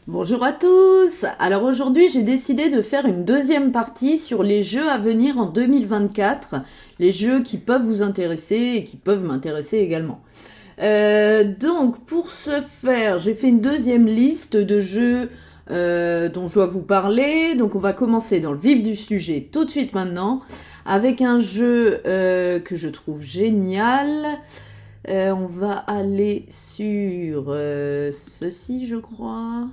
Bonjour à tous. Alors aujourd'hui, j'ai décidé de faire une deuxième partie sur les jeux à venir en 2024, les jeux qui peuvent vous intéresser et qui peuvent m'intéresser également. Donc pour ce faire, j'ai fait une deuxième liste de jeux dont je dois vous parler. Donc on va commencer dans le vif du sujet tout de suite maintenant avec un jeu que je trouve génial. On va aller sur ceci, je crois.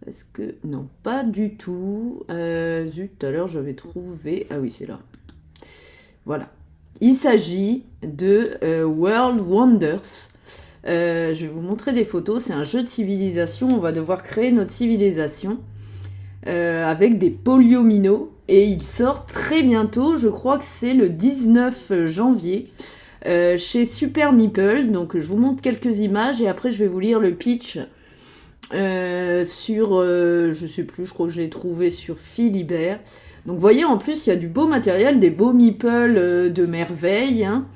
Est-ce que... Non, pas du tout. Zut, tout à l'heure, j'avais trouvé... Ah oui, c'est là. Voilà. Il s'agit de World Wonders. Je vais vous montrer des photos. C'est un jeu de civilisation. On va devoir créer notre civilisation avec des polyomino. Et il sort très bientôt. Je crois que c'est le 19 janvier. Chez Super Meeple. Donc, je vous montre quelques images et après, je vais vous lire le pitch. Je sais plus, je crois que je l'ai trouvé sur Philibert. Donc vous voyez, en plus, il y a du beau matériel, des beaux meeples de merveille. Hein.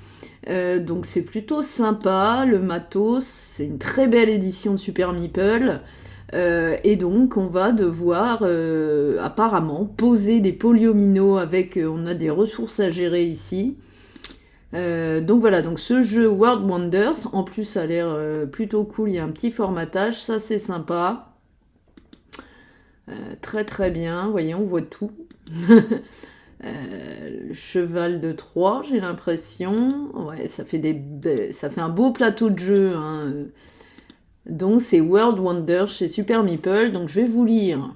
Donc c'est plutôt sympa, le matos. C'est une très belle édition de Super Meeple. Et donc on va devoir apparemment poser des polyomino avec... on a des ressources à gérer ici. Donc voilà, donc ce jeu World Wonders, en plus ça a l'air plutôt cool, il y a un petit formatage, ça c'est sympa. Très très bien, vous voyez, on voit tout. Le cheval de Troie, j'ai l'impression. Ouais, ça fait un beau plateau de jeu. Hein. Donc c'est World Wonders chez Super Meeple, donc je vais vous lire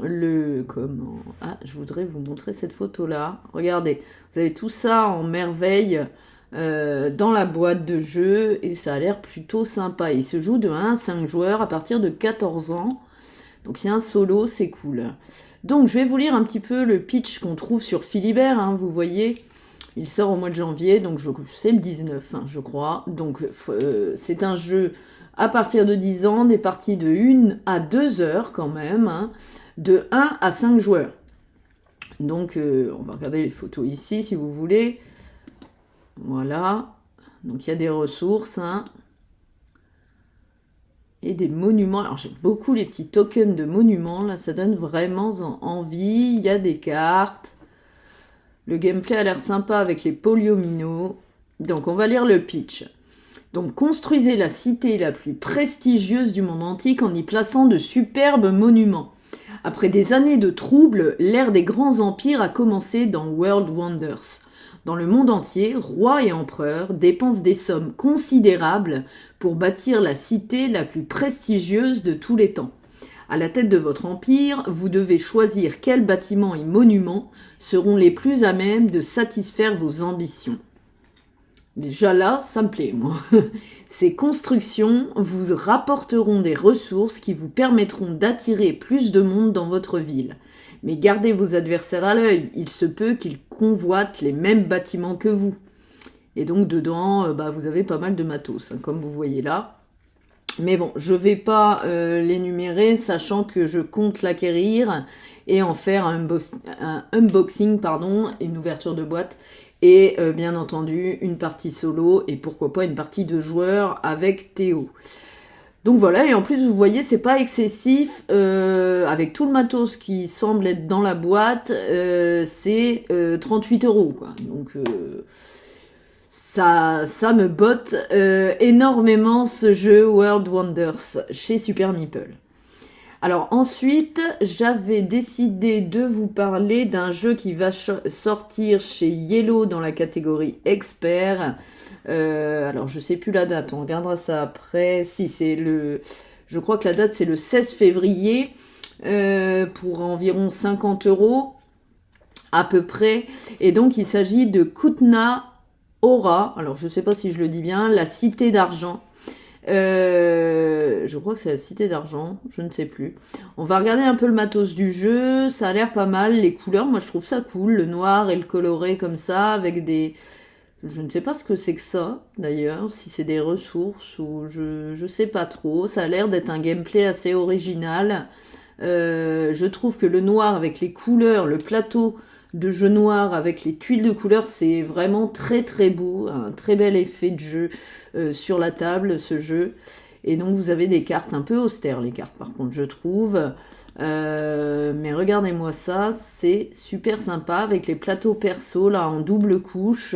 je voudrais vous montrer cette photo là. Regardez, vous avez tout ça en merveille dans la boîte de jeu et ça a l'air plutôt sympa. Il se joue de 1 à 5 joueurs à partir de 14 ans. Donc il y a un solo, c'est cool. Donc je vais vous lire un petit peu le pitch qu'on trouve sur Philibert, hein, vous voyez. Il sort au mois de janvier, donc c'est le 19, hein, je crois. Donc c'est un jeu à partir de 10 ans, des parties de 1 à 2 heures quand même, hein, de 1 à 5 joueurs. Donc on va regarder les photos ici si vous voulez. Voilà. Donc il y a des ressources, hein. Et des monuments. Alors j'aime beaucoup les petits tokens de monuments, là ça donne vraiment envie. Il y a des cartes. Le gameplay a l'air sympa avec les polyomino. Donc on va lire le pitch. Donc construisez la cité la plus prestigieuse du monde antique en y plaçant de superbes monuments. Après des années de troubles, l'ère des grands empires a commencé dans World Wonders. Dans le monde entier, rois et empereurs dépensent des sommes considérables pour bâtir la cité la plus prestigieuse de tous les temps. À la tête de votre empire, vous devez choisir quels bâtiments et monuments seront les plus à même de satisfaire vos ambitions. Déjà là, ça me plaît, moi. Ces constructions vous rapporteront des ressources qui vous permettront d'attirer plus de monde dans votre ville. Mais gardez vos adversaires à l'œil, il se peut qu'ils convoitent les mêmes bâtiments que vous. Et donc dedans, vous avez pas mal de matos, hein, comme vous voyez là. Mais bon, je vais pas l'énumérer, sachant que je compte l'acquérir et en faire un unboxing, une ouverture de boîte. Et bien entendu, une partie solo et pourquoi pas une partie de joueurs avec Théo. Donc voilà, et en plus vous voyez, c'est pas excessif, avec tout le matos qui semble être dans la boîte, c'est 38 €, quoi. Donc ça me botte énormément ce jeu World Wonders chez Super Meeple. Alors ensuite, j'avais décidé de vous parler d'un jeu qui va sortir chez Yellow dans la catégorie expert. Alors je sais plus la date, on regardera ça après. Si c'est je crois que la date c'est le 16 février pour environ 50 € à peu près. Et donc il s'agit de Kutna Hora. Alors je sais pas si je le dis bien, la cité d'argent. Je crois que c'est la cité d'argent, je ne sais plus. On va regarder un peu le matos du jeu, ça a l'air pas mal, les couleurs, moi je trouve ça cool, le noir et le coloré comme ça, avec des... Je ne sais pas ce que c'est que ça, d'ailleurs, si c'est des ressources ou je sais pas trop, ça a l'air d'être un gameplay assez original. Je trouve que le noir avec les couleurs, le plateau de jeu noir avec les tuiles de couleurs, c'est vraiment très très beau, un très bel effet de jeu sur la table, ce jeu. Et donc vous avez des cartes un peu austères, les cartes par contre je trouve. Mais regardez-moi ça, c'est super sympa avec les plateaux perso là en double couche.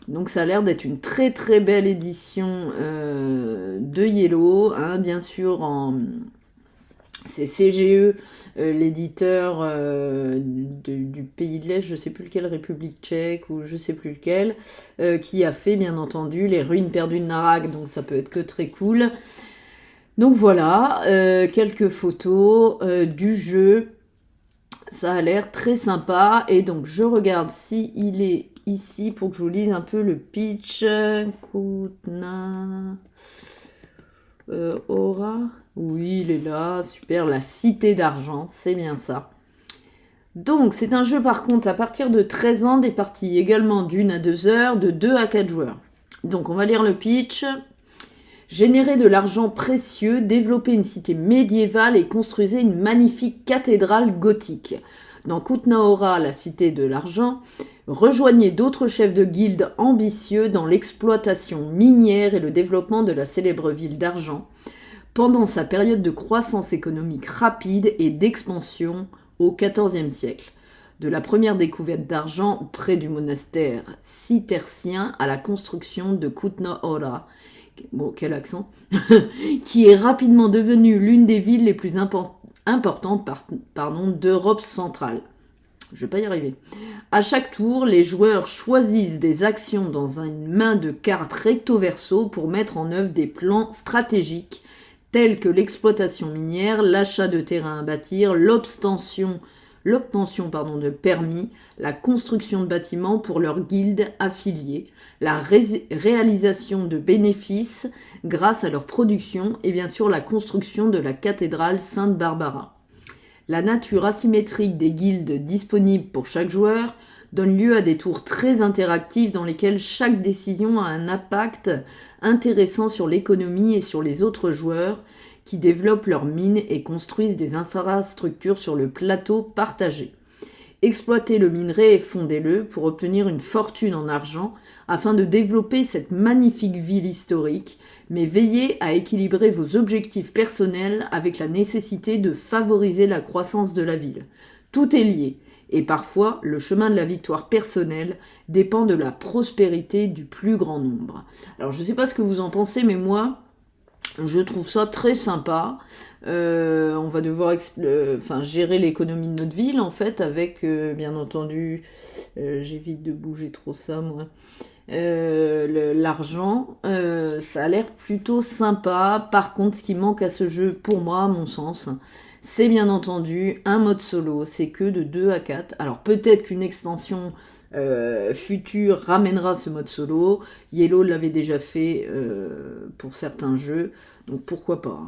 Donc ça a l'air d'être une très très belle édition de Yellow, hein, bien sûr c'est CGE, l'éditeur du pays de l'Est, je sais plus lequel, République tchèque ou je sais plus lequel, qui a fait bien entendu les ruines perdues de Narak, donc ça peut être que très cool. Donc voilà, quelques photos du jeu, ça a l'air très sympa, et donc je regarde si il est ici pour que je vous lise un peu le pitch. Kutna Hora. Oui, il est là, super, la cité d'argent, c'est bien ça. Donc, c'est un jeu par contre à partir de 13 ans, des parties également d'1 à 2 heures, de 2 à 4 joueurs. Donc, on va lire le pitch. Générer de l'argent précieux, développer une cité médiévale et construisez une magnifique cathédrale gothique. Dans Kutna Hora, la cité de l'argent, rejoignez d'autres chefs de guilde ambitieux dans l'exploitation minière et le développement de la célèbre ville d'argent, pendant sa période de croissance économique rapide et d'expansion au XIVe siècle. De la première découverte d'argent près du monastère cistercien à la construction de Kutna Hora, bon, quel accent, qui est rapidement devenue l'une des villes les plus importantes d'Europe centrale. Je vais pas y arriver. À chaque tour, les joueurs choisissent des actions dans une main de cartes recto-verso pour mettre en œuvre des plans stratégiques tels que l'exploitation minière, l'achat de terrains à bâtir, l'obtention de permis, la construction de bâtiments pour leurs guildes affiliées, la réalisation de bénéfices grâce à leur production et bien sûr la construction de la cathédrale Sainte-Barbara. La nature asymétrique des guildes disponibles pour chaque joueur donne lieu à des tours très interactifs dans lesquels chaque décision a un impact intéressant sur l'économie et sur les autres joueurs qui développent leurs mines et construisent des infrastructures sur le plateau partagé. Exploitez le minerai et fondez-le pour obtenir une fortune en argent afin de développer cette magnifique ville historique, mais veillez à équilibrer vos objectifs personnels avec la nécessité de favoriser la croissance de la ville. Tout est lié. Et parfois, le chemin de la victoire personnelle dépend de la prospérité du plus grand nombre. Alors, je ne sais pas ce que vous en pensez, mais moi, je trouve ça très sympa. On va devoir gérer l'économie de notre ville, en fait, avec, bien entendu, j'évite de bouger trop ça, moi, l'argent. Ça a l'air plutôt sympa. Par contre, ce qui manque à ce jeu, pour moi, à mon sens, c'est bien entendu un mode solo, c'est que de 2 à 4. Alors peut-être qu'une extension future ramènera ce mode solo. Yellow l'avait déjà fait pour certains jeux, donc pourquoi pas.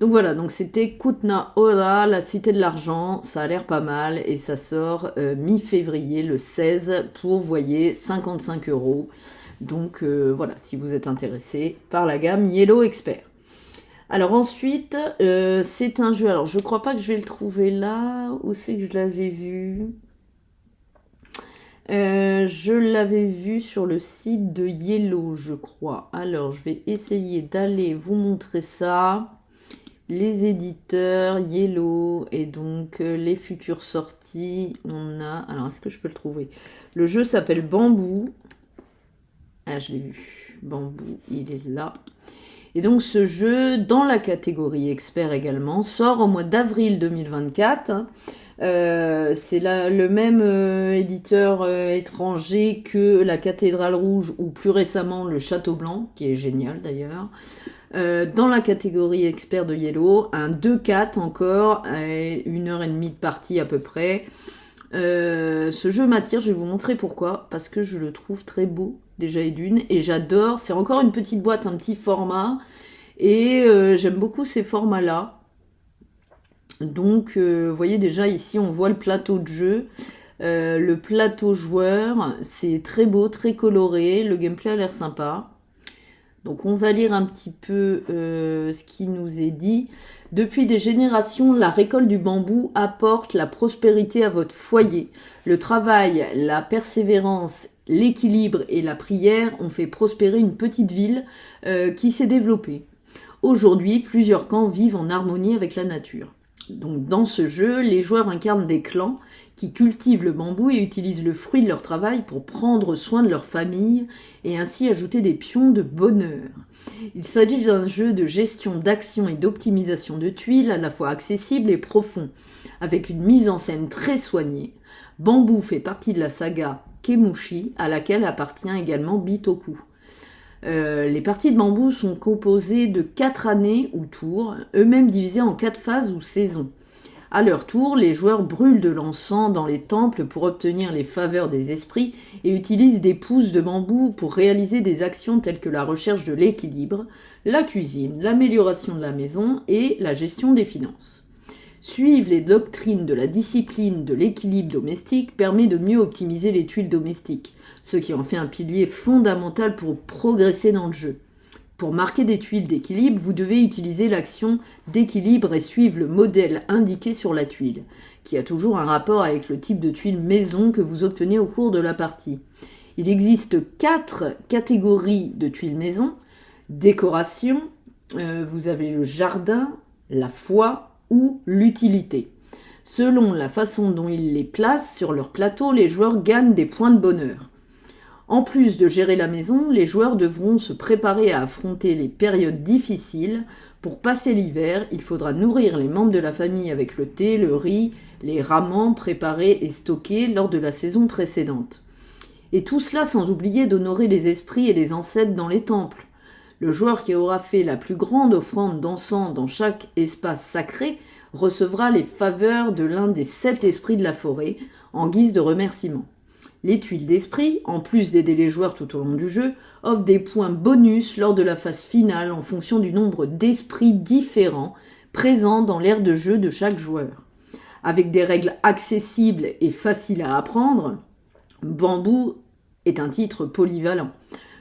Donc voilà, donc c'était Kutna Hora, la cité de l'argent, ça a l'air pas mal et ça sort mi-février, le 16, pour, voyez, 55 €. Donc voilà, si vous êtes intéressé par la gamme Yellow Expert. Alors ensuite, c'est un jeu, alors je crois pas que je vais le trouver là, où c'est que je l'avais vu? Je l'avais vu sur le site de Yellow, je crois. Alors, je vais essayer d'aller vous montrer ça. Les éditeurs, Yellow, et donc les futures sorties, on a... Alors, est-ce que je peux le trouver? Le jeu s'appelle Bambou. Ah, je l'ai vu. Bambou, il est là. Et donc ce jeu, dans la catégorie expert également, sort au mois d'avril 2024. C'est le même éditeur étranger que la Cathédrale Rouge ou plus récemment le Château Blanc, qui est génial d'ailleurs. Dans la catégorie expert de Yellow, un 2-4 encore, 1h30 de partie à peu près. Ce jeu m'attire, je vais vous montrer pourquoi, parce que je le trouve très beau, déjà et d'une, et j'adore, c'est encore une petite boîte, un petit format, et j'aime beaucoup ces formats-là. Donc, vous voyez déjà ici, on voit le plateau de jeu, le plateau joueur, c'est très beau, très coloré, le gameplay a l'air sympa. Donc on va lire un petit peu ce qui nous est dit. Depuis des générations, la récolte du bambou apporte la prospérité à votre foyer. Le travail, la persévérance, l'équilibre et la prière ont fait prospérer une petite ville qui s'est développée. Aujourd'hui, plusieurs camps vivent en harmonie avec la nature. Donc dans ce jeu, les joueurs incarnent des clans qui cultivent le bambou et utilisent le fruit de leur travail pour prendre soin de leur famille et ainsi ajouter des pions de bonheur. Il s'agit d'un jeu de gestion d'action et d'optimisation de tuiles à la fois accessible et profond, avec une mise en scène très soignée. Bambou fait partie de la saga Kemushi, à laquelle appartient également Bitoku. Les parties de bambou sont composées de 4 années ou tours, eux-mêmes divisés en 4 phases ou saisons. À leur tour, les joueurs brûlent de l'encens dans les temples pour obtenir les faveurs des esprits et utilisent des pousses de bambou pour réaliser des actions telles que la recherche de l'équilibre, la cuisine, l'amélioration de la maison et la gestion des finances. Suivre les doctrines de la discipline de l'équilibre domestique permet de mieux optimiser les tuiles domestiques, ce qui en fait un pilier fondamental pour progresser dans le jeu. Pour marquer des tuiles d'équilibre, vous devez utiliser l'action d'équilibre et suivre le modèle indiqué sur la tuile, qui a toujours un rapport avec le type de tuile maison que vous obtenez au cours de la partie. Il existe 4 catégories de tuiles maison. Décoration, vous avez le jardin, la foi ou l'utilité. Selon la façon dont ils les placent sur leur plateau, les joueurs gagnent des points de bonheur. En plus de gérer la maison, les joueurs devront se préparer à affronter les périodes difficiles. Pour passer l'hiver, il faudra nourrir les membres de la famille avec le thé, le riz, les ramens préparés et stockés lors de la saison précédente. Et tout cela sans oublier d'honorer les esprits et les ancêtres dans les temples. Le joueur qui aura fait la plus grande offrande d'encens dans chaque espace sacré recevra les faveurs de l'un des 7 esprits de la forêt en guise de remerciement. Les tuiles d'esprit, en plus d'aider les joueurs tout au long du jeu, offrent des points bonus lors de la phase finale en fonction du nombre d'esprits différents présents dans l'aire de jeu de chaque joueur. Avec des règles accessibles et faciles à apprendre, Bambou est un titre polyvalent.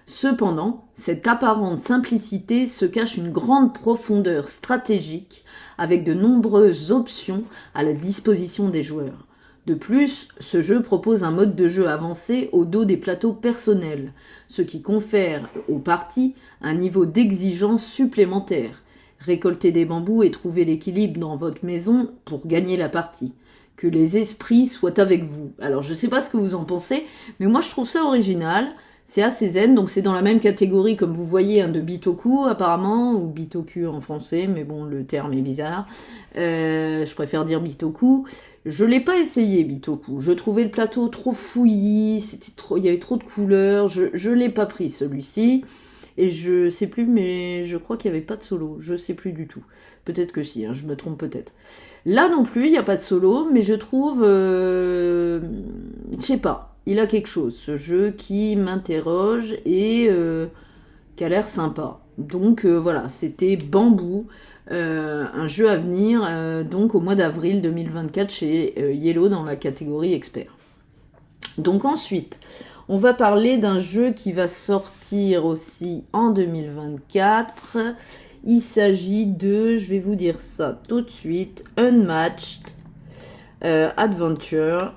Cependant, cette apparente simplicité se cache une grande profondeur stratégique avec de nombreuses options à la disposition des joueurs. De plus, ce jeu propose un mode de jeu avancé au dos des plateaux personnels, ce qui confère aux parties un niveau d'exigence supplémentaire. Récoltez des bambous et trouvez l'équilibre dans votre maison pour gagner la partie. Que les esprits soient avec vous. Alors je sais pas ce que vous en pensez, mais moi je trouve ça original. C'est assez zen, donc c'est dans la même catégorie comme vous voyez de Bitoku apparemment, ou Bitoku en français, mais bon le terme est bizarre. Je préfère dire Bitoku. Je l'ai pas essayé Bitoku, je trouvais le plateau trop fouillis, il y avait trop de couleurs, je l'ai pas pris celui-ci. Et je sais plus, mais je crois qu'il n'y avait pas de solo, je sais plus du tout. Peut-être que si, je me trompe peut-être. Là non plus, il n'y a pas de solo, mais je trouve, je sais pas, il a quelque chose, ce jeu qui m'interroge et qui a l'air sympa. Donc voilà, c'était Bambou, un jeu à venir donc au mois d'avril 2024 chez Yellow dans la catégorie expert. Donc ensuite, on va parler d'un jeu qui va sortir aussi en 2024. Il s'agit de, je vais vous dire ça tout de suite, Unmatched Adventure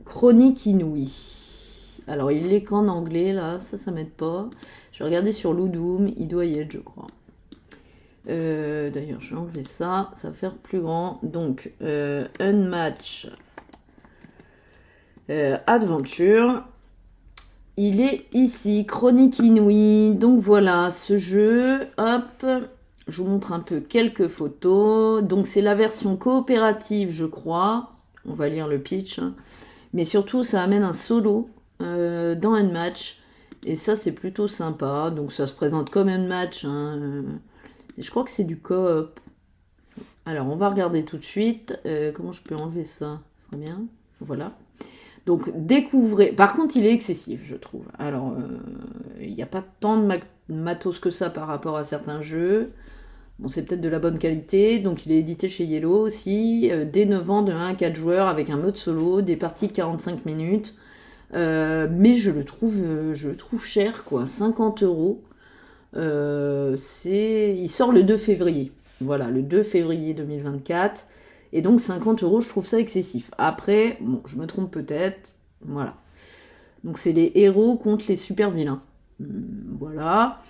Chronique Inouïe. Alors il est qu'en anglais là, ça m'aide pas. Je vais regarder sur Ludum, il doit y être je crois. D'ailleurs je vais enlever ça va faire plus grand. Donc Unmatched Adventure, il est ici, Chronique Inouïe. Donc voilà, ce jeu, hop, je vous montre un peu quelques photos. Donc c'est la version coopérative, je crois. On va lire le pitch. Mais surtout, ça amène un solo dans Unmatched. Et ça, c'est plutôt sympa. Donc ça se présente comme Unmatched. Et je crois que c'est du coop. Alors, on va regarder tout de suite. Comment je peux enlever ça? Ce serait bien. Voilà. Donc, découvrez... Par contre, il est excessif, je trouve. Alors, il n'y a pas tant de matos que ça par rapport à certains jeux. Bon, c'est peut-être de la bonne qualité. Donc, il est édité chez Yellow aussi. Dès 9 ans, de 1 à 4 joueurs avec un mode solo. Des parties de 45 minutes. Mais je le trouve cher, quoi. 50 €. Il sort le 2 février. Voilà, le 2 février 2024. Et donc 50 €, je trouve ça excessif. Après, bon, je me trompe peut-être. Voilà. Donc c'est les héros contre les super vilains. Voilà.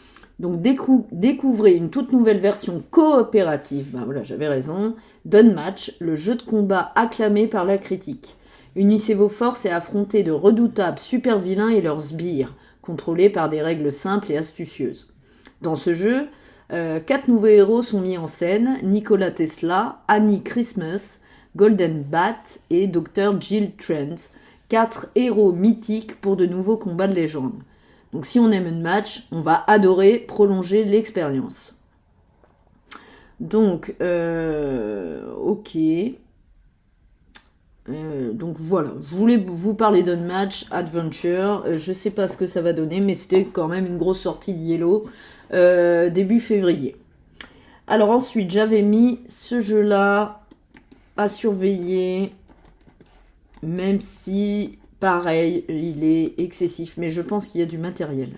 Donc découvrez une toute nouvelle version coopérative, ben voilà, j'avais raison, d'Unmatch, le jeu de combat acclamé par la critique. Unissez vos forces et affrontez de redoutables super vilains et leurs sbires, contrôlés par des règles simples et astucieuses. Dans ce jeu, 4 nouveaux héros sont mis en scène, Nikola Tesla, Annie Christmas, Golden Bat et Dr. Jill Trent, 4 héros mythiques pour de nouveaux combats de légende. Donc si on aime un match, on va adorer prolonger l'expérience. Donc, ok. Donc voilà, je voulais vous parler d'un match Adventure. Je sais pas ce que ça va donner, mais c'était quand même une grosse sortie de Yellow début février. Alors ensuite, j'avais mis ce jeu-là à surveiller, même si, pareil, il est excessif, mais je pense qu'il y a du matériel.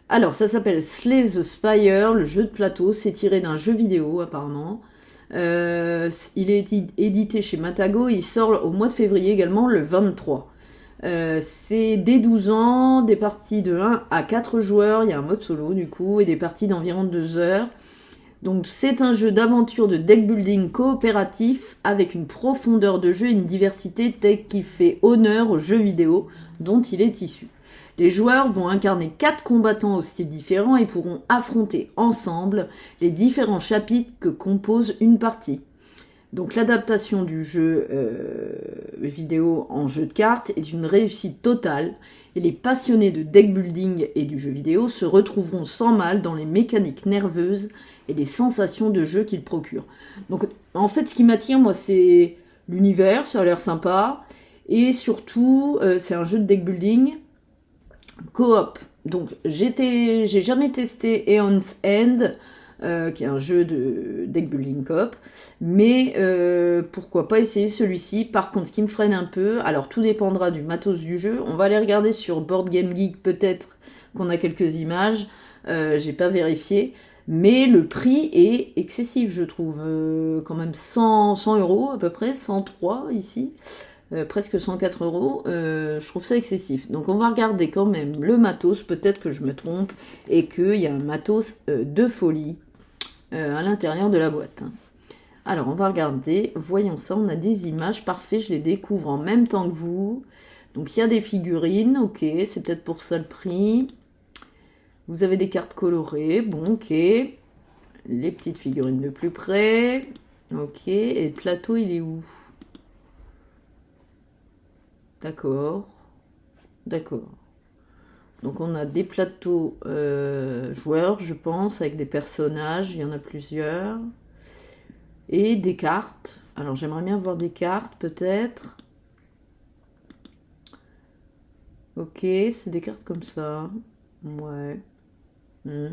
Alors, ça s'appelle Slay the Spire, le jeu de plateau, c'est tiré d'un jeu vidéo apparemment. Il est édité chez Matago, il sort au mois de février également, le 23. C'est dès 12 ans, des parties de 1 à 4 joueurs, il y a un mode solo du coup, et des parties d'environ 2 heures. Donc c'est un jeu d'aventure de deck building coopératif avec une profondeur de jeu et une diversité telle qui fait honneur au jeu vidéo dont il est issu. Les joueurs vont incarner 4 combattants au style différent et pourront affronter ensemble les différents chapitres que compose une partie. Donc l'adaptation du jeu vidéo en jeu de cartes est une réussite totale et les passionnés de deck building et du jeu vidéo se retrouveront sans mal dans les mécaniques nerveuses et les sensations de jeu qu'il procure. Donc en fait ce qui m'attire moi c'est l'univers, ça a l'air sympa et surtout c'est un jeu de deck building coop. Donc j'ai jamais testé Aeon's End, qui est un jeu de deck building coop, mais pourquoi pas essayer celui-ci. Par contre, ce qui me freine un peu, alors tout dépendra du matos du jeu, on va aller regarder sur Board Game Geek, peut-être qu'on a quelques images, j'ai pas vérifié, mais le prix est excessif, je trouve, quand même 100 € à peu près, 103 ici. Presque 104 €, je trouve ça excessif. Donc on va regarder quand même le matos, peut-être que je me trompe, et qu'il y a un matos de folie à l'intérieur de la boîte. Alors on va regarder, voyons ça, on a des images, parfait, je les découvre en même temps que vous. Donc il y a des figurines, ok, c'est peut-être pour ça le prix. Vous avez des cartes colorées, bon ok. Les petites figurines de plus près, ok, et le plateau il est où ? D'accord, d'accord. Donc on a des plateaux joueurs, je pense, avec des personnages, il y en a plusieurs. Et des cartes. Alors j'aimerais bien voir des cartes, peut-être. Ok, c'est des cartes comme ça. Ouais. Je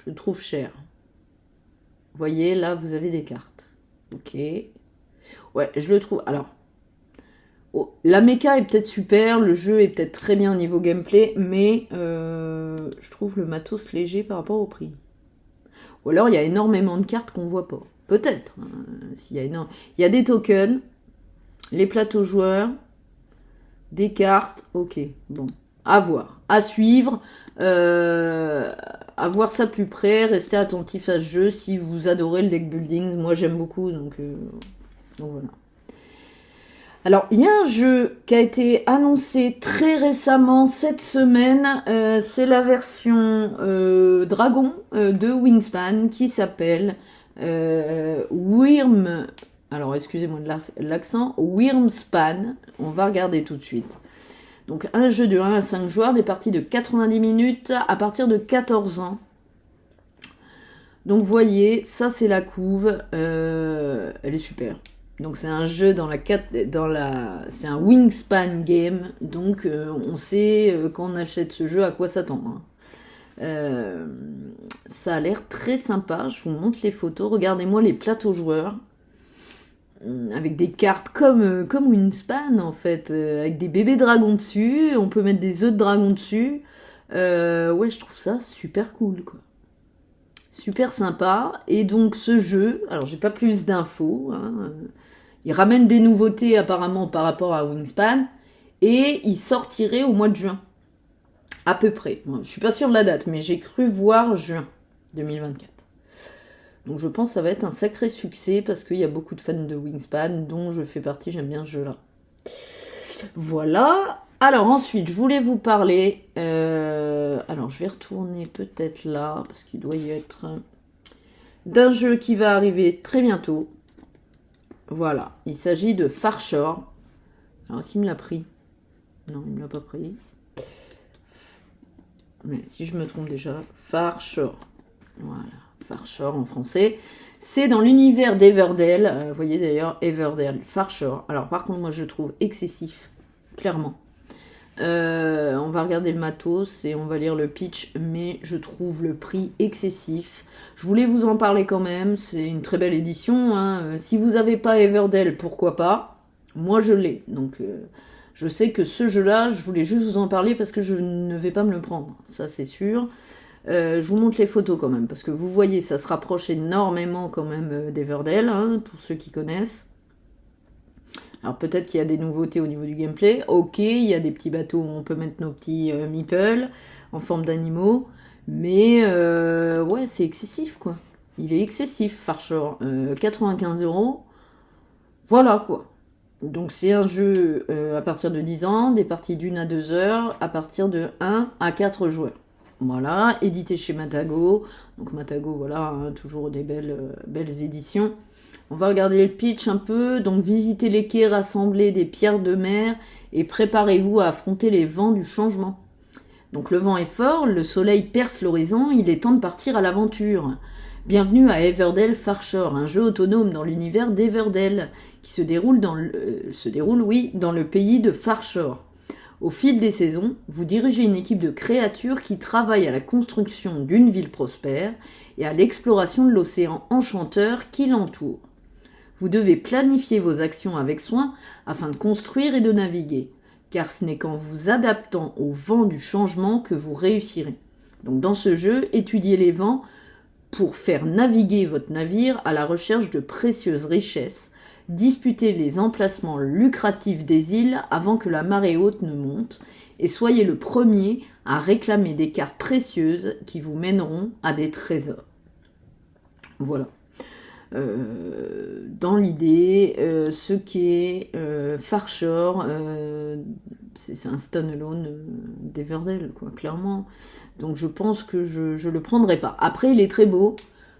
le trouve cher. Vous voyez, là, vous avez des cartes. Ok. Ouais, je le trouve... Alors... Oh, la méca est peut-être super, le jeu est peut-être très bien au niveau gameplay, mais je trouve le matos léger par rapport au prix. Ou alors il y a énormément de cartes qu'on voit pas. Peut-être. S'il y a il y a des tokens, les plateaux joueurs, des cartes, ok, bon. À voir, à suivre, à voir ça plus près, restez attentif à ce jeu si vous adorez le deck building. Moi j'aime beaucoup, donc voilà. Alors, il y a un jeu qui a été annoncé très récemment cette semaine, c'est la version Dragon de Wingspan qui s'appelle Wyrm... Alors, excusez-moi de l'accent, Wyrmspan. On va regarder tout de suite. Donc, un jeu de 1 à 5 joueurs, des parties de 90 minutes à partir de 14 ans. Donc, vous voyez, ça c'est la couve, elle est super. Donc c'est un jeu c'est un Wingspan game, donc on sait quand on achète ce jeu à quoi s'attendre. Ça a l'air très sympa, je vous montre les photos, regardez-moi les plateaux joueurs, avec des cartes comme Wingspan en fait, avec des bébés dragons dessus, on peut mettre des œufs de dragon dessus, ouais je trouve ça super cool quoi. Super sympa, et donc ce jeu, alors j'ai pas plus d'infos, hein, il ramène des nouveautés apparemment par rapport à Wingspan, et il sortirait au mois de juin. À peu près. Bon, je suis pas sûre de la date, mais j'ai cru voir juin 2024. Donc je pense que ça va être un sacré succès parce qu'il y a beaucoup de fans de Wingspan dont je fais partie, j'aime bien ce jeu-là. Voilà. Alors ensuite, je voulais vous parler... alors je vais retourner peut-être là, parce qu'il doit y être... d'un jeu qui va arriver très bientôt. Voilà. Il s'agit de Far Shore. Alors est-ce qu'il me l'a pris? Non, il me l'a pas pris. Mais si je me trompe déjà, Far Shore. Voilà. Far Shore en français. C'est dans l'univers d'Everdell. Vous voyez d'ailleurs Everdell, Far Shore. Alors par contre, moi je trouve excessif, clairement. On va regarder le matos et on va lire le pitch, mais je trouve le prix excessif. Je voulais vous en parler quand même, c'est une très belle édition. Hein. Si vous n'avez pas Everdell, pourquoi pas? Moi je l'ai, donc je sais que ce jeu-là, je voulais juste vous en parler parce que je ne vais pas me le prendre, ça c'est sûr. Je vous montre les photos quand même, parce que vous voyez, ça se rapproche énormément quand même d'Everdell, hein, pour ceux qui connaissent. Alors peut-être qu'il y a des nouveautés au niveau du gameplay. Ok, il y a des petits bateaux où on peut mettre nos petits meeples en forme d'animaux. Mais ouais, c'est excessif quoi. Il est excessif, Far Shore. 95 €. Voilà quoi. Donc c'est un jeu à partir de 10 ans, des parties d'1 à 2 heures, à partir de 1 à 4 joueurs. Voilà, édité chez Matago. Donc Matago, voilà, hein, toujours des belles éditions. On va regarder le pitch un peu. Donc visitez les quais, rassemblez des pierres de mer et préparez-vous à affronter les vents du changement. Donc le vent est fort, le soleil perce l'horizon, il est temps de partir à l'aventure. Bienvenue à Everdell Far Shore, un jeu autonome dans l'univers d'Everdell qui se déroule dans le pays de Far Shore. Au fil des saisons, vous dirigez une équipe de créatures qui travaille à la construction d'une ville prospère et à l'exploration de l'océan enchanteur qui l'entoure. Vous devez planifier vos actions avec soin afin de construire et de naviguer, car ce n'est qu'en vous adaptant au vent du changement que vous réussirez. Donc dans ce jeu, étudiez les vents pour faire naviguer votre navire à la recherche de précieuses richesses, disputez les emplacements lucratifs des îles avant que la marée haute ne monte, et soyez le premier à réclamer des cartes précieuses qui vous mèneront à des trésors. Voilà. Dans l'idée, ce qu'est Far Shore, c'est un standalone d'Everdell, quoi, clairement. Donc je pense que je le prendrai pas. Après, il est très beau,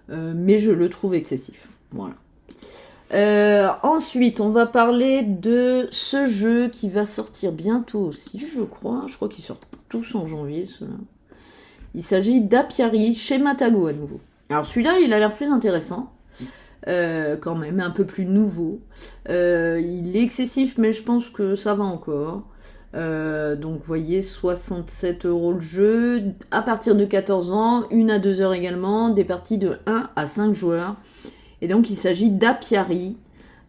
mais je le trouve excessif. Voilà. Ensuite, on va parler de ce jeu qui va sortir bientôt aussi, je crois. Je crois qu'ils sortent tous en janvier, ceux-là. Il s'agit d'Apiari chez Matago à nouveau. Alors celui-là, il a l'air plus intéressant. Quand même, un peu plus nouveau. Il est excessif, mais je pense que ça va encore. Donc, vous voyez, 67 € le jeu, à partir de 14 ans, 1 à 2 heures également, des parties de 1 à 5 joueurs. Et donc, il s'agit d'Apiari.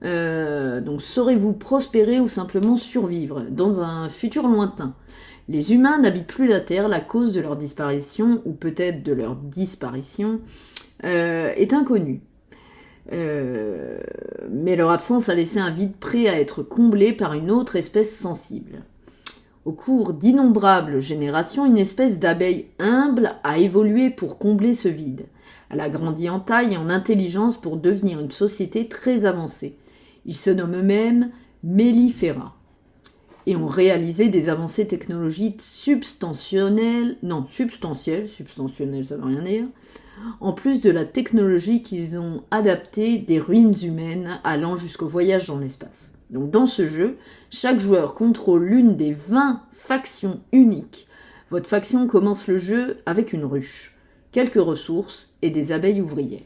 Donc, saurez-vous prospérer ou simplement survivre dans un futur lointain? Les humains n'habitent plus la Terre, la cause de leur disparition, ou peut-être de leur disparition, est inconnue. Mais leur absence a laissé un vide prêt à être comblé par une autre espèce sensible. Au cours d'innombrables générations, une espèce d'abeille humble a évolué pour combler ce vide. Elle a grandi en taille et en intelligence pour devenir une société très avancée. Ils se nomment eux-mêmes Mellifera et ont réalisé des avancées technologiques substantielles, ça veut rien dire, en plus de la technologie qu'ils ont adaptée des ruines humaines allant jusqu'au voyage dans l'espace. Donc dans ce jeu, chaque joueur contrôle l'une des 20 factions uniques. Votre faction commence le jeu avec une ruche, quelques ressources et des abeilles ouvrières.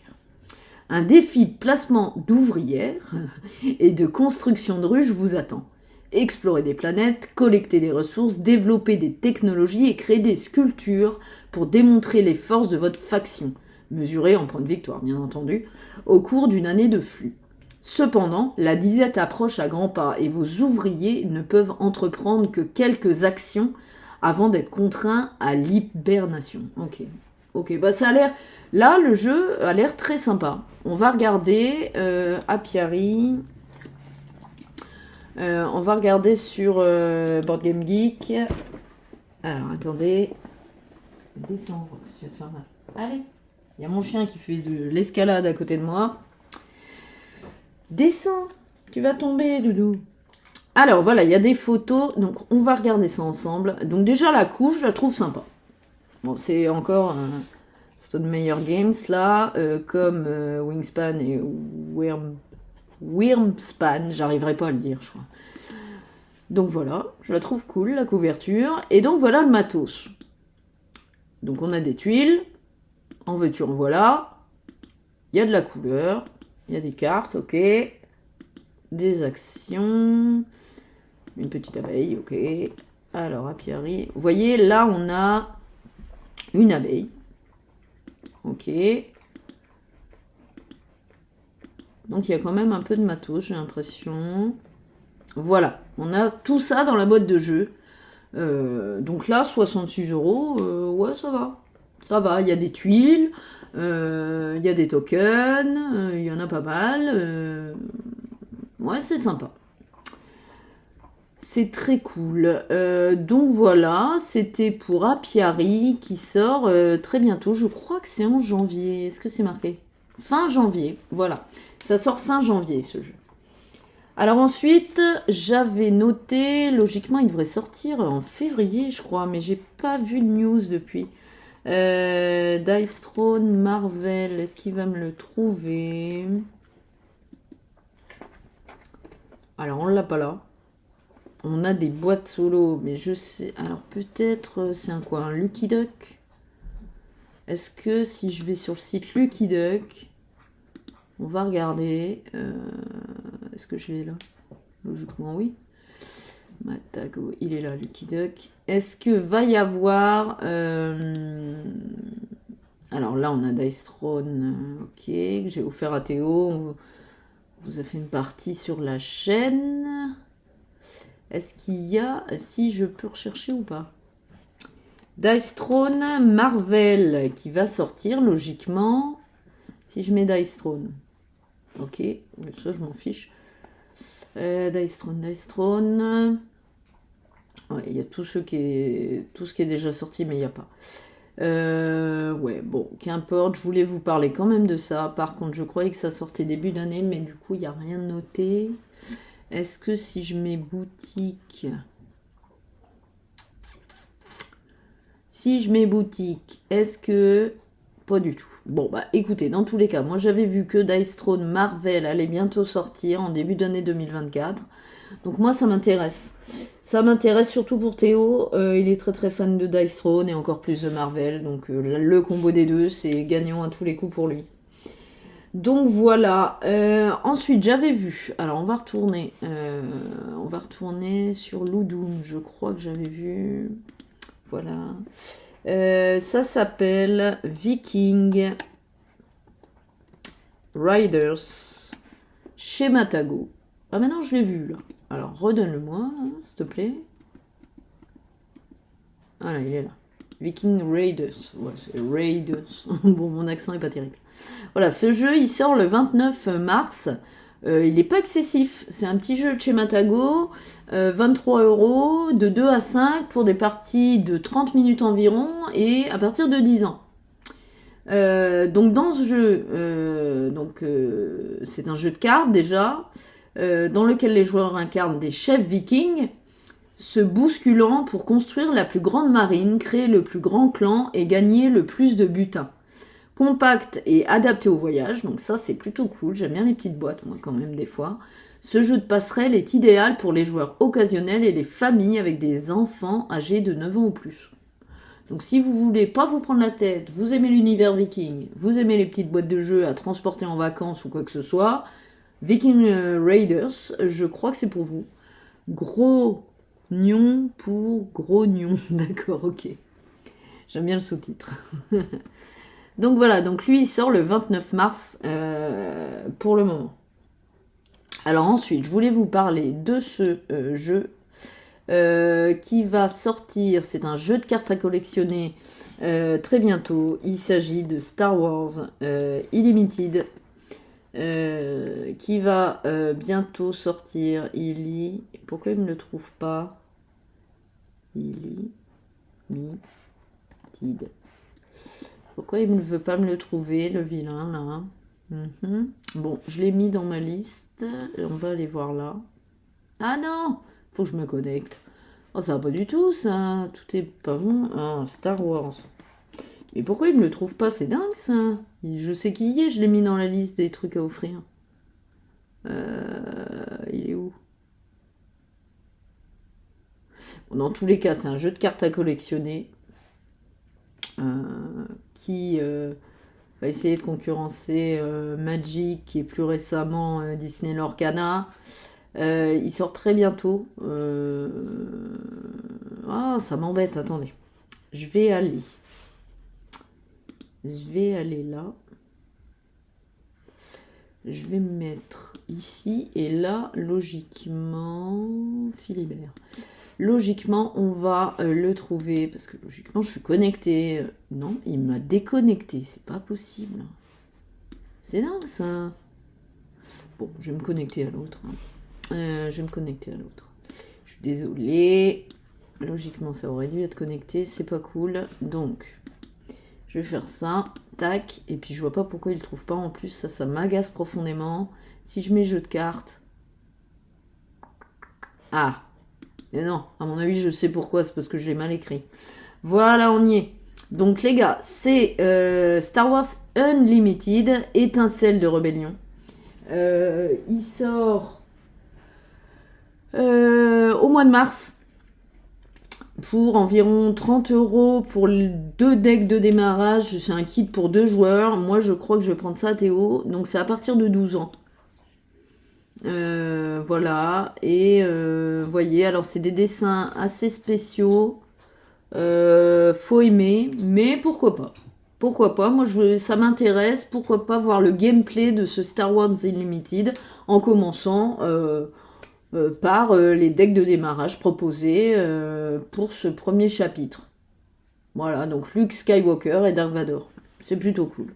Un défi de placement d'ouvrières et de construction de ruches vous attend. Explorer des planètes, collecter des ressources, développer des technologies et créer des sculptures pour démontrer les forces de votre faction, mesurées en points de victoire bien entendu, au cours d'une année de flux. Cependant, la disette approche à grands pas et vos ouvriers ne peuvent entreprendre que quelques actions avant d'être contraints à l'hibernation. Ok, bah ça a l'air... Là, le jeu a l'air très sympa. On va regarder Apiari... on va regarder sur Board Game Geek. Alors, attendez. Descends, Rox, tu vas te faire mal. Allez. Il y a mon chien qui fait de l'escalade à côté de moi. Descends. Tu vas tomber, Doudou. Alors, voilà, il y a des photos. Donc, on va regarder ça ensemble. Donc, déjà, la couche, je la trouve sympa. Bon, c'est encore Stone Meyer Games, là. Comme Wingspan et Wyrmspan. J'arriverai pas à le dire, je crois. Donc, voilà. Je la trouve cool, la couverture. Et donc, voilà le matos. Donc, on a des tuiles. En veux-tu, en voilà. Il y a de la couleur. Il y a des cartes, ok. Des actions. Une petite abeille, ok. Alors, apiary. Vous voyez, là, on a une abeille. Ok. Donc, il y a quand même un peu de matos, j'ai l'impression. Voilà. On a tout ça dans la boîte de jeu. Donc là, 66 €. Ouais, ça va. Ça va. Il y a des tuiles. Il y a des tokens. Il y en a pas mal. Ouais, c'est sympa. C'est très cool. Donc voilà, c'était pour Apiary qui sort très bientôt. Je crois que c'est en janvier. Est-ce que c'est marqué? Fin janvier, voilà. Ça sort fin janvier ce jeu. Alors ensuite, j'avais noté, logiquement il devrait sortir en février je crois, mais j'ai pas vu de news depuis. Dice Throne Marvel, est-ce qu'il va me le trouver? Alors on l'a pas là. On a des boîtes solo, mais je sais... Alors peut-être, c'est un quoi? Un Lucky Duck? Est-ce que si je vais sur le site Lucky Duck, on va regarder... Est-ce que je l'ai là? Logiquement, oui. Matago, il est là, Lucky Duck. Est-ce que va y avoir... Alors là, on a Dice Throne, ok, que j'ai offert à Théo. On vous a fait une partie sur la chaîne... Est-ce qu'il y a... Si je peux rechercher ou pas? Dice Throne Marvel qui va sortir logiquement. Si je mets Dice Throne. Ok, ça je m'en fiche. Dice Throne. Ouais, il y a tout ce qui est déjà sorti, mais il n'y a pas. Ouais, bon, qu'importe, je voulais vous parler quand même de ça. Par contre, je croyais que ça sortait début d'année, mais du coup, il n'y a rien noté. Est-ce que si je mets boutique... Si je mets boutique, est-ce que... Pas du tout. Bon, bah écoutez, dans tous les cas, moi j'avais vu que Dice Throne Marvel allait bientôt sortir en début d'année 2024. Donc moi ça m'intéresse. Ça m'intéresse surtout pour Théo. Il est très très fan de Dice Throne et encore plus de Marvel. Donc le combo des deux, c'est gagnant à tous les coups pour lui. Donc voilà. Ensuite, j'avais vu. Alors, on va retourner. Sur Ludum. Je crois que j'avais vu. Voilà. Ça s'appelle Viking Riders chez Matago. Ah, maintenant je l'ai vu là. Alors, redonne-le-moi, s'il te plaît. Voilà, il est là. Viking Raiders. Ouais, c'est Raiders. Bon, mon accent est pas terrible. Voilà, ce jeu, il sort le 29 mars. Il n'est pas excessif. C'est un petit jeu de chez Matago. 23 €, de 2 à 5 pour des parties de 30 minutes environ et à partir de 10 ans. Donc dans ce jeu, c'est un jeu de cartes déjà, dans lequel les joueurs incarnent des chefs vikings, se bousculant pour construire la plus grande marine, créer le plus grand clan et gagner le plus de butin. Compact et adapté au voyage, donc ça c'est plutôt cool, j'aime bien les petites boîtes moi quand même des fois. Ce jeu de passerelle est idéal pour les joueurs occasionnels et les familles avec des enfants âgés de 9 ans ou plus. Donc si vous voulez pas vous prendre la tête, vous aimez l'univers viking, vous aimez les petites boîtes de jeux à transporter en vacances ou quoi que ce soit, Viking Raiders, je crois que c'est pour vous. Gros nion pour gros nion, d'accord, ok. J'aime bien le sous-titre. Donc voilà, donc lui il sort le 29 mars pour le moment. Alors ensuite, je voulais vous parler de ce jeu qui va sortir. C'est un jeu de cartes à collectionner très bientôt. Il s'agit de Star Wars Illimited qui va bientôt sortir. Pourquoi il ne me le trouve pas? Limited. Pourquoi il ne veut pas me le trouver, le vilain, là? Bon, je l'ai mis dans ma liste. On va aller voir là. Ah non! Faut que je me connecte. Oh, ça va pas du tout, ça. Tout est pas bon. Ah, Star Wars. Mais pourquoi il me le trouve pas? C'est dingue, ça. Je sais qui y est, je l'ai mis dans la liste des trucs à offrir. Il est où? Bon, dans tous les cas, c'est un jeu de cartes à collectionner. Qui va essayer de concurrencer Magic et plus récemment Disney Lorcana. Il sort très bientôt. Ah, ça m'embête, attendez. Je vais aller là. Je vais me mettre ici. Et là, logiquement... Philibert. Logiquement, on va le trouver, parce que logiquement, je suis connectée. Non, il m'a déconnecté, c'est pas possible. C'est dingue, ça. Bon, je vais me connecter à l'autre. Je suis désolée. Logiquement, ça aurait dû être connecté, c'est pas cool. Donc, je vais faire ça, tac. Et puis, je vois pas pourquoi il le trouve pas. En plus, ça m'agace profondément. Si je mets jeu de cartes... Ah, mais non, à mon avis, je sais pourquoi, c'est parce que je l'ai mal écrit. Voilà, on y est. Donc, les gars, c'est Star Wars Unlimited, Étincelle de Rébellion. Il sort au mois de mars pour environ 30 € pour 2 decks de démarrage. C'est un kit pour 2 joueurs. Moi, je crois que je vais prendre ça à Théo. Donc, c'est à partir de 12 ans. Voilà, et voyez, alors c'est des dessins assez spéciaux, faut aimer, mais pourquoi pas, moi ça m'intéresse, pourquoi pas voir le gameplay de ce Star Wars Unlimited en commençant par les decks de démarrage proposés pour ce premier chapitre. Voilà, donc Luke Skywalker et Dark Vador, c'est plutôt cool.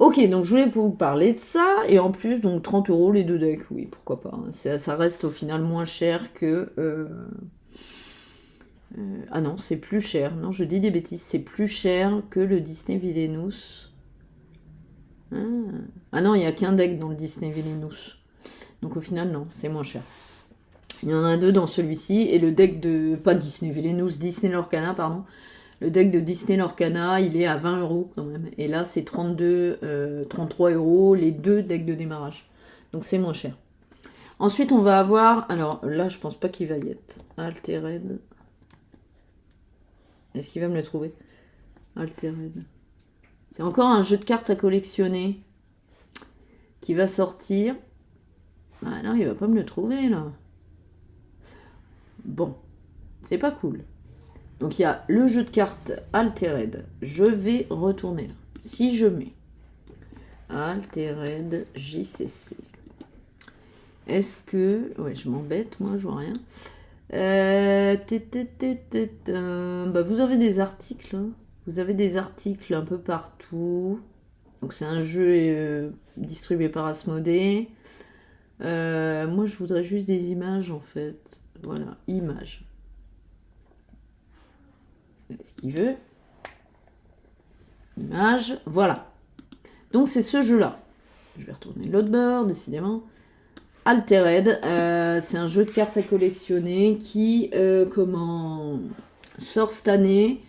Ok, donc je voulais vous parler de ça, et en plus, donc 30 € les 2 decks, oui, pourquoi pas. Ça reste au final moins cher que... ah non, c'est plus cher. Non, je dis des bêtises, c'est plus cher que le Disney Villainous. Ah non, il n'y a qu'un deck dans le Disney Villainous. Donc au final, non, c'est moins cher. Il y en a 2 dans celui-ci, et le deck de... Pas Disney Villainous, Disney Lorcana, pardon. Le deck de Disney Lorcana, il est à 20 € quand même. Et là, c'est 33 € les 2 decks de démarrage. Donc c'est moins cher. Ensuite, on va avoir... Alors là, je pense pas qu'il va y être. Altered. Est-ce qu'il va me le trouver? Altered. C'est encore un jeu de cartes à collectionner qui va sortir. Ah non, il va pas me le trouver, là. Bon. C'est pas cool. Donc il y a le jeu de cartes Altered. Je vais retourner là. Si je mets Altered JCC, est-ce que... Ouais, je m'embête, moi, je vois rien. Bah, vous avez des articles. Hein. Vous avez des articles un peu partout. Donc c'est un jeu distribué par Asmodée. Moi, je voudrais juste des images, en fait. Voilà, images. Ce qu'il veut. Image, voilà. Donc c'est ce jeu-là. Je vais retourner l'autre bord, décidément. Altered, c'est un jeu de cartes à collectionner qui sort cette année.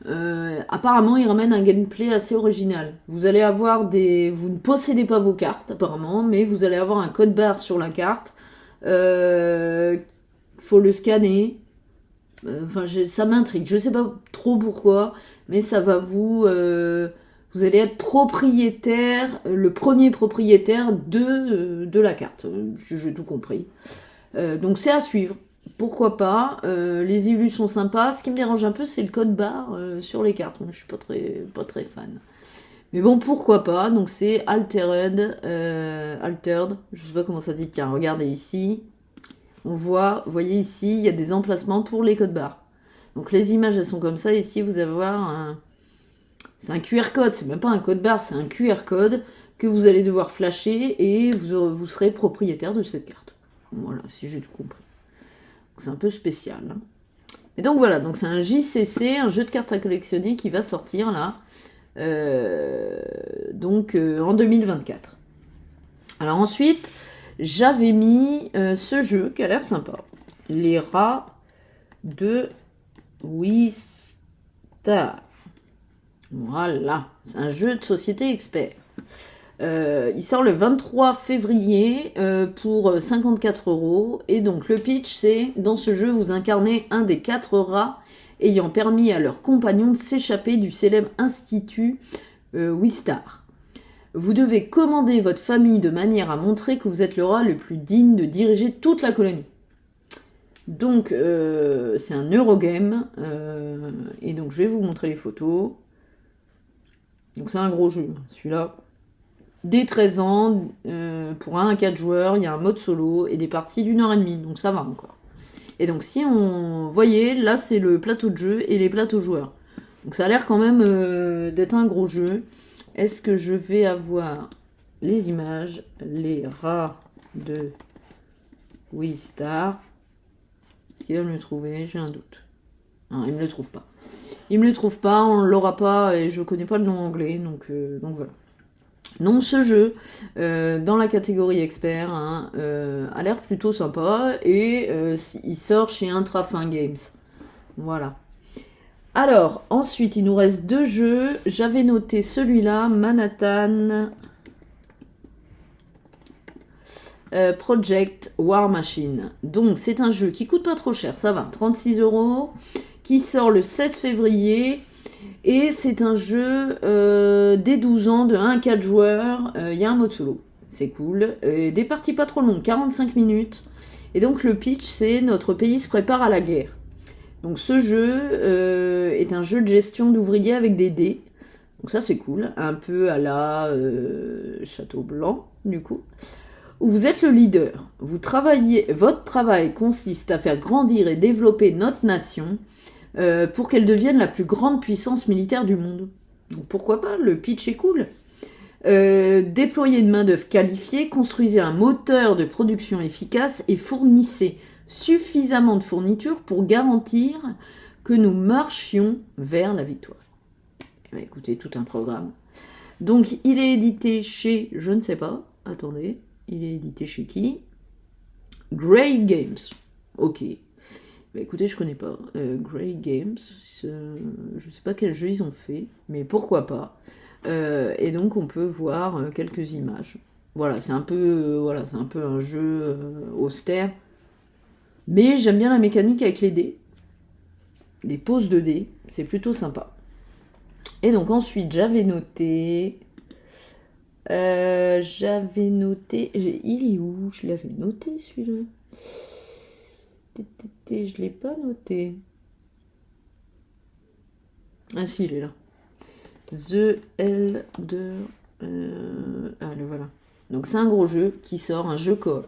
Apparemment, il ramène un gameplay assez original. Vous allez avoir vous ne possédez pas vos cartes, apparemment, mais vous allez avoir un code barre sur la carte. Faut le scanner. Enfin, ça m'intrigue. Je sais pas trop pourquoi, mais ça va vous allez être propriétaire, le premier propriétaire de la carte. J'ai tout compris. Donc c'est à suivre. Pourquoi pas. Les illus sont sympas. Ce qui me dérange un peu, c'est le code barre sur les cartes. Moi, je suis pas très fan. Mais bon, pourquoi pas. Donc c'est Altered. Je sais pas comment ça se dit. Tiens, regardez ici. On voit, vous voyez ici, il y a des emplacements pour les codes barres. Donc les images, elles sont comme ça. Ici, vous allez voir c'est un QR code. C'est même pas un code barre, c'est un QR code que vous allez devoir flasher et vous serez propriétaire de cette carte. Voilà, si j'ai tout compris. C'est un peu spécial. Hein. Et donc voilà, donc c'est un JCC, un jeu de cartes à collectionner qui va sortir là, en 2024. Alors ensuite, j'avais mis ce jeu qui a l'air sympa. Les rats de Wistar. Voilà, c'est un jeu de société expert. Il sort le 23 février pour 54 €. Et donc le pitch, c'est, dans ce jeu, vous incarnez un des 4 rats ayant permis à leurs compagnons de s'échapper du célèbre institut Wistar. Vous devez commander votre famille de manière à montrer que vous êtes le rat le plus digne de diriger toute la colonie. Donc c'est un Eurogame. Et donc je vais vous montrer les photos. Donc c'est un gros jeu, celui-là. Dès 13 ans, pour 1 à 4 joueurs, il y a un mode solo et des parties d'1h30, donc ça va encore. Et donc si on... voyez, là c'est le plateau de jeu et les plateaux joueurs. Donc ça a l'air quand même d'être un gros jeu. Est-ce que je vais avoir les images? Les rats de Wistar. Est-ce qu'il va me le trouver? J'ai un doute. Non, il me le trouve pas. Il me le trouve pas, on l'aura pas et je connais pas le nom anglais, donc voilà. Non, ce jeu, dans la catégorie expert, a l'air plutôt sympa et il sort chez Intrafin Games. Voilà. Alors, ensuite, il nous reste 2 jeux. J'avais noté celui-là, Manhattan Project War Machine. Donc, c'est un jeu qui coûte pas trop cher, ça va, 36 €, qui sort le 16 février. Et c'est un jeu dès 12 ans, de 1 à 4 joueurs. Il y a un mode solo, c'est cool. Des parties pas trop longues, 45 minutes. Et donc le pitch, c'est notre pays se prépare à la guerre. Donc ce jeu est un jeu de gestion d'ouvriers avec des dés. Donc ça c'est cool, un peu à la Château Blanc du coup. Où vous êtes le leader. Votre travail consiste à faire grandir et développer notre nation pour qu'elle devienne la plus grande puissance militaire du monde. Donc pourquoi pas, le pitch est cool. Déployez une main-d'œuvre qualifiée, construisez un moteur de production efficace et fournissez suffisamment de fournitures pour garantir que nous marchions vers la victoire. Eh bien, écoutez, tout un programme. Donc il est édité chez, je ne sais pas, attendez, il est édité chez qui? Grey Games. Ok. Bah écoutez, je connais pas Grey Games, je sais pas quel jeu ils ont fait, mais pourquoi pas. Et donc on peut voir quelques images. Voilà, c'est un peu un jeu austère, mais j'aime bien la mécanique avec les dés, les poses de dés, c'est plutôt sympa. Et donc ensuite j'avais noté, il est où? Je l'avais noté celui-là. Je l'ai pas noté. Ah si, il est là. The Elder... Ah, le voilà. Donc c'est un gros jeu qui sort, un jeu coop.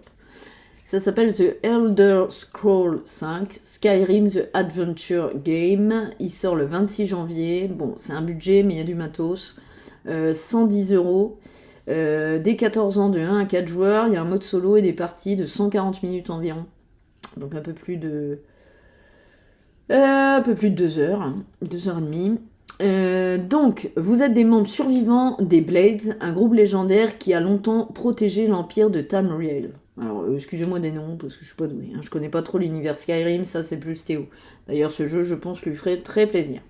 Ça s'appelle The Elder Scrolls 5, Skyrim The Adventure Game. Il sort le 26 janvier. Bon, c'est un budget, mais il y a du matos. 110 €. Dès 14 ans, de 1 à 4 joueurs. Il y a un mode solo et des parties de 140 minutes environ. Donc un peu plus de 2 heures, hein, 2h30. Donc, vous êtes des membres survivants des Blades, un groupe légendaire qui a longtemps protégé l'empire de Tamriel. Alors, excusez-moi des noms, parce que je suis pas douée, hein, je connais pas trop l'univers Skyrim, ça c'est plus Théo. D'ailleurs, ce jeu, je pense, lui ferait très plaisir.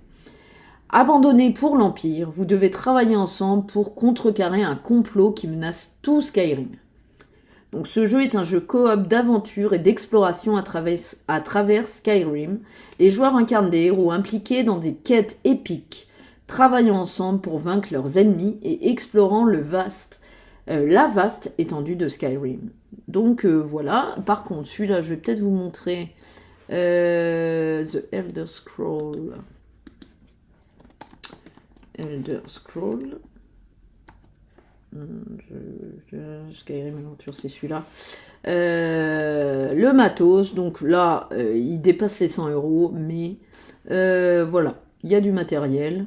Abandonné pour l'Empire, vous devez travailler ensemble pour contrecarrer un complot qui menace tout Skyrim. Donc ce jeu est un jeu coop d'aventure et d'exploration à travers Skyrim. Les joueurs incarnent des héros impliqués dans des quêtes épiques, travaillant ensemble pour vaincre leurs ennemis et explorant la vaste étendue de Skyrim. Donc voilà, par contre celui-là je vais peut-être vous montrer The Elder Scroll. Skyrim Adventure, c'est celui-là. Le matos, donc là, il dépasse les 100 €, mais voilà, il y a du matériel,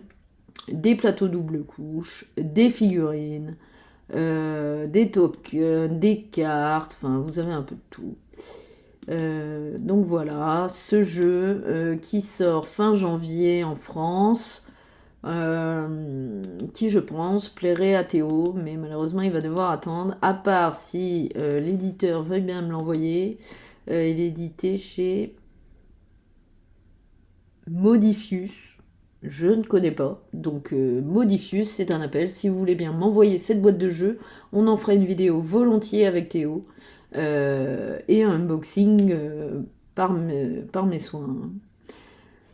des plateaux double couche, des figurines, des tokens, des cartes, enfin, vous avez un peu de tout. Donc voilà, ce jeu qui sort fin janvier en France, qui je pense plairait à Théo, mais malheureusement il va devoir attendre, à part si l'éditeur veuille bien me l'envoyer. Il est édité chez Modifius, je ne connais pas, donc Modifius, c'est un appel. Si vous voulez bien m'envoyer cette boîte de jeu, on en fera une vidéo volontiers avec Théo, et un unboxing par mes soins.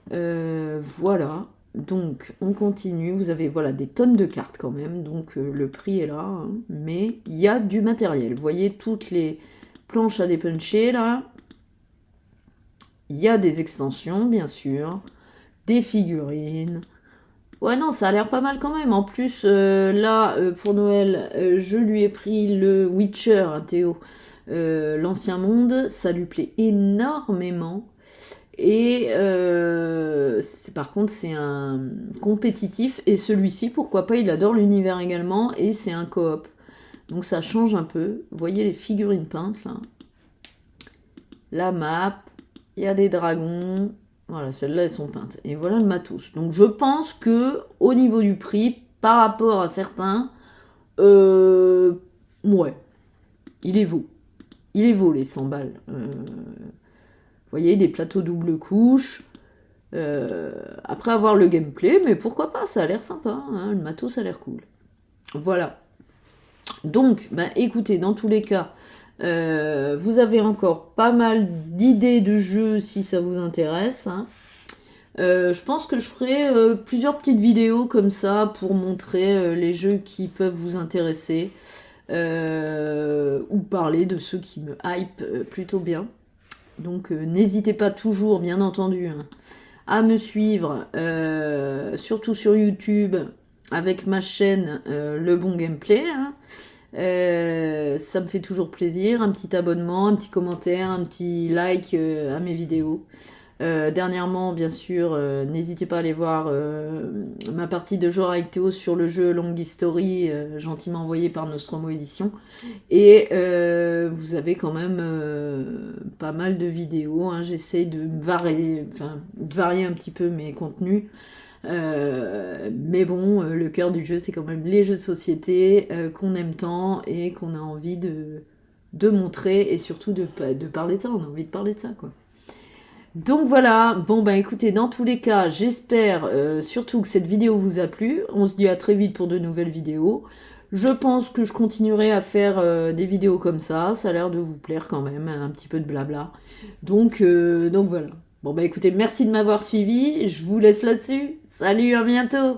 Voilà, donc on continue. Vous avez voilà des tonnes de cartes quand même, donc le prix est là, hein, mais il y a du matériel. Vous voyez toutes les planches à dépuncher là. Il y a des extensions, bien sûr, des figurines. Ouais, non, ça a l'air pas mal quand même. En plus, là, pour Noël, je lui ai pris le Witcher, hein, Théo, l'Ancien Monde. Ça lui plaît énormément. Et par contre, c'est un compétitif. Et celui-ci, pourquoi pas, il adore l'univers également. Et c'est un coop. Donc ça change un peu. Vous voyez les figurines peintes, là. La map. Il y a des dragons. Voilà, celles-là, elles sont peintes. Et voilà le matos. Donc je pense que au niveau du prix, par rapport à certains, ouais, il est vaut. Il est vaut les 100 balles. Vous voyez, des plateaux double couche. Après avoir le gameplay, mais pourquoi pas, ça a l'air sympa. Hein, le matos, ça a l'air cool. Voilà. Donc, bah, écoutez, dans tous les cas, vous avez encore pas mal d'idées de jeux si ça vous intéresse. Hein. Je pense que je ferai plusieurs petites vidéos comme ça pour montrer les jeux qui peuvent vous intéresser, ou parler de ceux qui me hype plutôt bien. Donc n'hésitez pas toujours, bien entendu, hein, à me suivre, surtout sur YouTube, avec ma chaîne Le Bon Gameplay. Hein. Ça me fait toujours plaisir, un petit abonnement, un petit commentaire, un petit like à mes vidéos. Dernièrement, bien sûr, n'hésitez pas à aller voir ma partie de joueur avec Théo sur le jeu Long History, gentiment envoyé par Nostromo Édition. Et vous avez quand même pas mal de vidéos. Hein. J'essaie de varier un petit peu mes contenus. Mais bon, le cœur du jeu, c'est quand même les jeux de société qu'on aime tant et qu'on a envie de montrer et surtout de parler de ça. On a envie de parler de ça, quoi. Donc voilà, bon bah écoutez, dans tous les cas, j'espère surtout que cette vidéo vous a plu. On se dit à très vite pour de nouvelles vidéos. Je pense que je continuerai à faire des vidéos comme ça a l'air de vous plaire quand même, un petit peu de blabla. Donc voilà. Bon bah écoutez, merci de m'avoir suivi, je vous laisse là-dessus. Salut, à bientôt!